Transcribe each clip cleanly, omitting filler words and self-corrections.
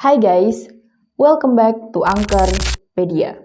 Hai guys, welcome back to Angkerpedia.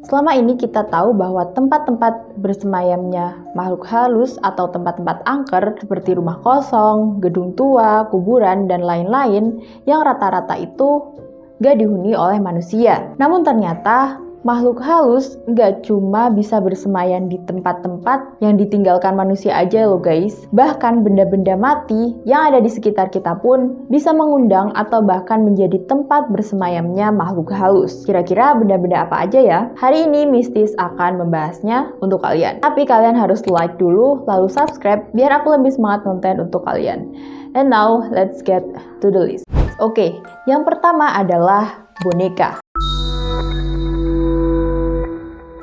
Selama ini kita tahu bahwa tempat-tempat bersemayamnya makhluk halus atau tempat-tempat angker seperti rumah kosong, gedung tua, kuburan, dan lain-lain yang rata-rata itu gak dihuni oleh manusia. Namun ternyata makhluk halus gak cuma bisa bersemayam di tempat-tempat yang ditinggalkan manusia aja loh guys. Bahkan benda-benda mati yang ada di sekitar kita pun bisa mengundang atau bahkan menjadi tempat bersemayamnya makhluk halus. Kira-kira benda-benda apa aja ya? Hari ini Mistis akan membahasnya untuk kalian. Tapi kalian harus like dulu, lalu subscribe biar aku lebih semangat konten untuk kalian. And now, let's get to the list. Oke, yang pertama adalah boneka.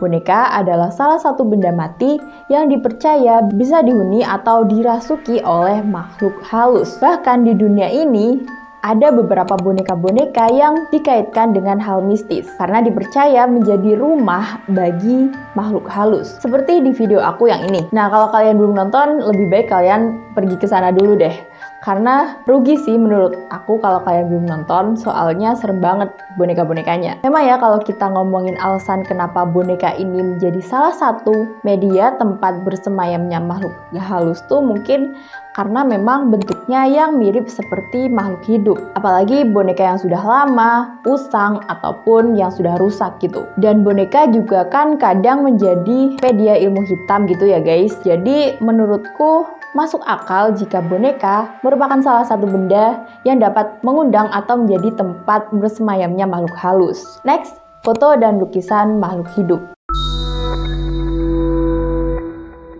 Boneka adalah salah satu benda mati yang dipercaya bisa dihuni atau dirasuki oleh makhluk halus. Bahkan di dunia ini, ada beberapa boneka-boneka yang dikaitkan dengan hal mistis karena dipercaya menjadi rumah bagi makhluk halus. Seperti di video aku yang ini. Nah, kalau kalian belum nonton, lebih baik kalian pergi ke sana dulu deh. Karena rugi sih menurut aku kalau kalian belum nonton, soalnya serem banget boneka-bonekanya. Memang ya kalau kita ngomongin alasan kenapa boneka ini menjadi salah satu media tempat bersemayamnya makhluk halus tuh mungkin karena memang bentuknya yang mirip seperti makhluk hidup. Apalagi boneka yang sudah lama, usang, ataupun yang sudah rusak gitu. Dan boneka juga kan kadang menjadi media ilmu hitam gitu ya guys. Jadi menurutku masuk akal jika boneka merupakan salah satu benda yang dapat mengundang atau menjadi tempat bersemayamnya makhluk halus. Next, foto dan lukisan makhluk hidup.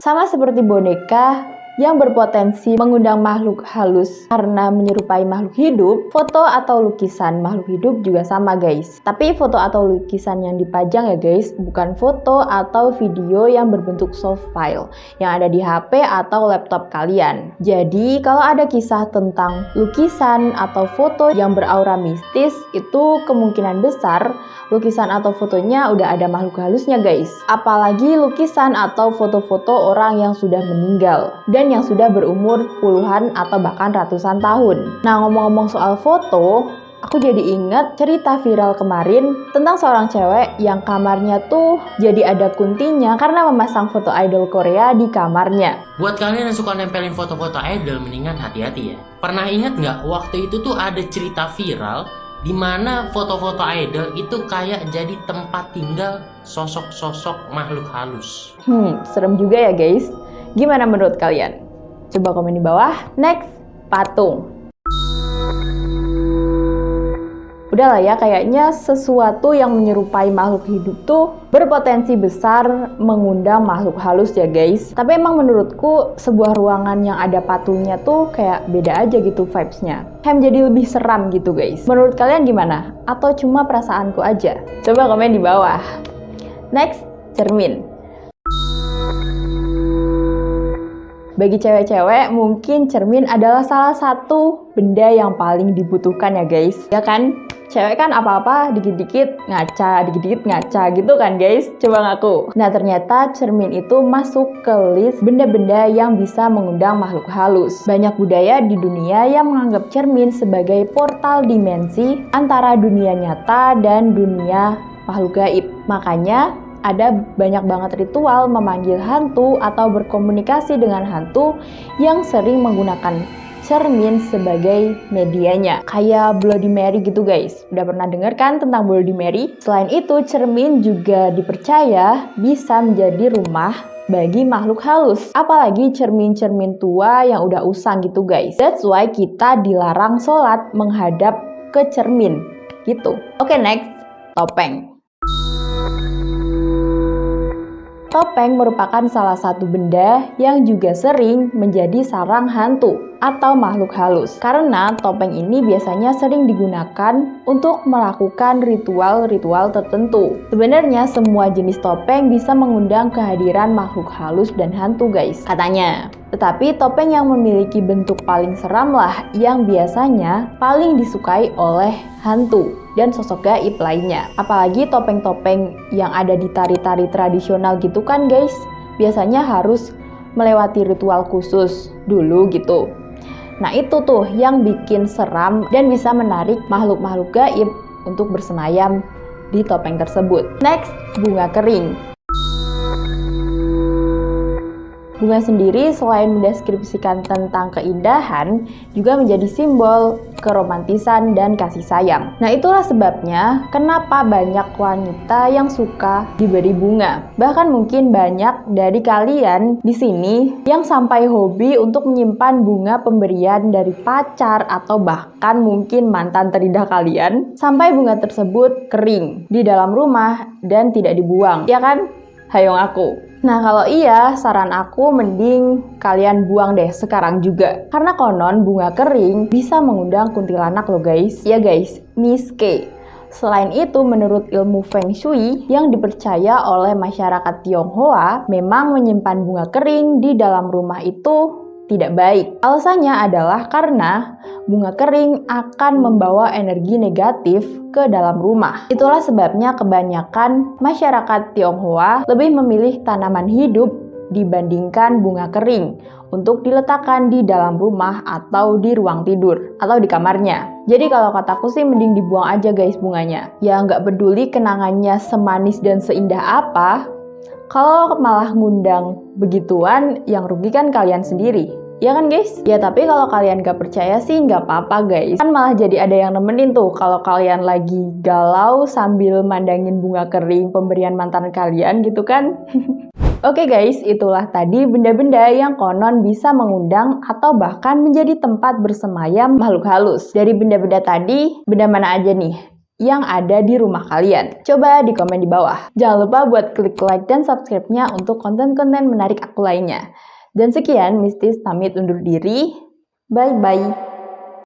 Sama seperti boneka yang berpotensi mengundang makhluk halus karena menyerupai makhluk hidup, foto atau lukisan makhluk hidup juga sama guys. Tapi foto atau lukisan yang dipajang ya guys, bukan foto atau video yang berbentuk soft file yang ada di HP atau laptop kalian. Jadi kalau ada kisah tentang lukisan atau foto yang beraura mistis, itu kemungkinan besar lukisan atau fotonya udah ada makhluk halusnya guys. Apalagi lukisan atau foto-foto orang yang sudah meninggal dan yang sudah berumur puluhan atau bahkan ratusan tahun. Nah, ngomong-ngomong soal foto, aku jadi ingat cerita viral kemarin tentang seorang cewek yang kamarnya tuh jadi ada kuntinya karena memasang foto idol Korea di kamarnya. Buat kalian yang suka nempelin foto-foto idol, mendingan hati-hati ya. Pernah ingat nggak waktu itu tuh ada cerita viral di mana foto-foto idol itu kayak jadi tempat tinggal sosok-sosok makhluk halus. Serem juga ya guys. Gimana menurut kalian? Coba komen di bawah. Next, patung. Udahlah ya, kayaknya sesuatu yang menyerupai makhluk hidup tuh berpotensi besar mengundang makhluk halus ya guys. Tapi emang menurutku sebuah ruangan yang ada patungnya tuh kayak beda aja gitu vibes-nya. Kayak jadi lebih seram gitu guys. Menurut kalian gimana? Atau cuma perasaanku aja? Coba komen di bawah. Next, cermin. Bagi cewek-cewek, mungkin cermin adalah salah satu benda yang paling dibutuhkan ya guys. Ya kan? Cewek kan apa-apa dikit-dikit ngaca, dikit-dikit ngaca gitu kan guys? Coba ngaku. Nah, ternyata cermin itu masuk ke list benda-benda yang bisa mengundang makhluk halus. Banyak budaya di dunia yang menganggap cermin sebagai portal dimensi antara dunia nyata dan dunia makhluk gaib. Makanya ada banyak banget ritual memanggil hantu atau berkomunikasi dengan hantu yang sering menggunakan cermin sebagai medianya. Kayak Bloody Mary gitu guys. Udah pernah dengar kan tentang Bloody Mary? Selain itu, cermin juga dipercaya bisa menjadi rumah bagi makhluk halus. Apalagi cermin-cermin tua yang udah usang gitu guys. That's why kita dilarang sholat menghadap ke cermin gitu. Oke, next, topeng. Topeng merupakan salah satu benda yang juga sering menjadi sarang hantu atau makhluk halus. Karena topeng ini biasanya sering digunakan untuk melakukan ritual-ritual tertentu. Sebenarnya semua jenis topeng bisa mengundang kehadiran makhluk halus dan hantu guys, katanya. Tetapi topeng yang memiliki bentuk paling seram lah yang biasanya paling disukai oleh hantu dan sosok gaib lainnya. Apalagi topeng-topeng yang ada di tari-tari tradisional gitu kan guys, biasanya harus melewati ritual khusus dulu gitu. Nah itu tuh yang bikin seram dan bisa menarik makhluk-makhluk gaib untuk bersemayam di topeng tersebut. Next, bunga kering. Bunga sendiri selain mendeskripsikan tentang keindahan, juga menjadi simbol keromantisan dan kasih sayang. Nah itulah sebabnya kenapa banyak wanita yang suka diberi bunga. Bahkan mungkin banyak dari kalian di sini yang sampai hobi untuk menyimpan bunga pemberian dari pacar atau bahkan mungkin mantan terindah kalian sampai bunga tersebut kering di dalam rumah dan tidak dibuang. Ya kan? Hayong aku. Nah kalau iya, saran aku mending kalian buang deh sekarang juga. Karena konon bunga kering bisa mengundang kuntilanak loh guys. Ya guys, Miss K. Selain itu, menurut ilmu Feng Shui yang dipercaya oleh masyarakat Tionghoa, memang menyimpan bunga kering di dalam rumah itu tidak baik. Alasannya adalah karena bunga kering akan membawa energi negatif ke dalam rumah. Itulah sebabnya kebanyakan masyarakat Tionghoa lebih memilih tanaman hidup dibandingkan bunga kering untuk diletakkan di dalam rumah atau di ruang tidur atau di kamarnya. Jadi kalau kataku sih mending dibuang aja guys bunganya. Ya nggak peduli kenangannya semanis dan seindah apa, kalau malah ngundang begituan, yang rugi kan kalian sendiri. Ya kan guys? Ya tapi kalau kalian gak percaya sih nggak apa-apa guys. Kan malah jadi ada yang nemenin tuh kalau kalian lagi galau sambil mandangin bunga kering pemberian mantan kalian gitu kan. Oke guys, itulah tadi benda-benda yang konon bisa mengundang atau bahkan menjadi tempat bersemayam makhluk halus. Dari benda-benda tadi, benda mana aja nih yang ada di rumah kalian? Coba di komen di bawah. Jangan lupa buat klik like dan subscribe-nya untuk konten-konten menarik aku lainnya. Dan sekian, Mistis pamit undur diri. Bye-bye.